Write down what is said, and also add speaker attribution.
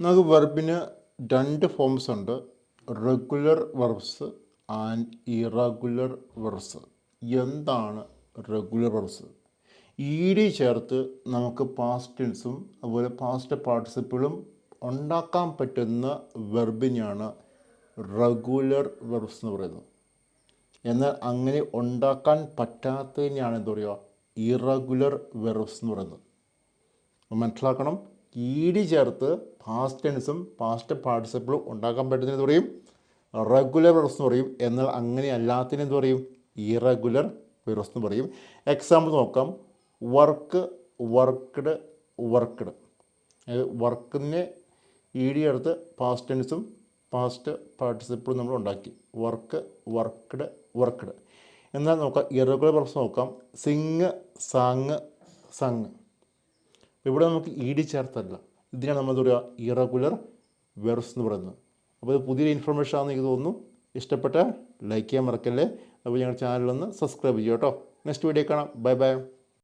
Speaker 1: നമുക്ക് വെർബിന് രണ്ട് ഫോംസ് ഉണ്ട്, regular verbs and irregular verbs. എന്താണ് റെഗുലർ വെർബ്സ്? ഡി ചേർത്ത് നമുക്ക് പാസ്റ്റ് ടെൻസും അതുപോലെ പാസ്റ്റ് പാർട്ടിസിപ്പിളും ഉണ്ടാക്കാൻ പറ്റുന്ന വെർബിനെയാണ് റെഗുലർ വെർബ്സ് എന്ന് പറയുന്നത്. എന്നാൽ അങ്ങനെ ഉണ്ടാക്കാൻ പറ്റാത്തതിനെയാണ് എന്താ പറയുക, ഇറഗുലർ വെർബ്സ് എന്ന് പറയുന്നത്. മനസ്സിലാക്കണം, ഡി ചേർത്ത് പാസ്റ്റ് ടെൻസും പാസ്റ്റ് പാർട്ടിസിപ്പിളും ഉണ്ടാക്കാൻ പറ്റുന്നതിന് എന്ത് പറയും, റെഗുലർ വെർബ്സ് എന്ന് പറയും. എന്നാൽ അങ്ങനെ അല്ലാത്തതിന് എന്ത് പറയും, ഇറഗുലർ വെർബ്സ് എന്ന് പറയും. എക്സാമ്പിൾ നോക്കാം. Work, worked, worked. വർക്കിനെ ഡി ചേർത്ത് പാസ്റ്റ് ടെൻസും പാസ്റ്റ് പാർട്ടിസിപ്പിളും നമ്മൾ ഉണ്ടാക്കി. Work, worked, worked. എന്നാൽ നോക്കാം ഇറഗുലർ വെർബ്സ് നോക്കാം. Sing, sang, sung. ഇവിടെ നമുക്ക് ഡി ചേർത്തല്ല, ഇതിനാണ് നമ്മൾ എന്താ പറയുക, ഇറഗുലർ വെർബ്സ് എന്ന് പറയുന്നത്. അപ്പോൾ ഇത് പുതിയൊരു ഇൻഫർമേഷൻ ആണെന്ന് എനിക്ക് തോന്നുന്നു. ഇഷ്ടപ്പെട്ടാൽ ലൈക്ക് ചെയ്യാൻ മറക്കല്ലേ. അപ്പോൾ ഞങ്ങളുടെ ചാനലൊന്ന് സബ്സ്ക്രൈബ് ചെയ്യുക കേട്ടോ. നെക്സ്റ്റ് വീഡിയോ കാണാം. Bye bye.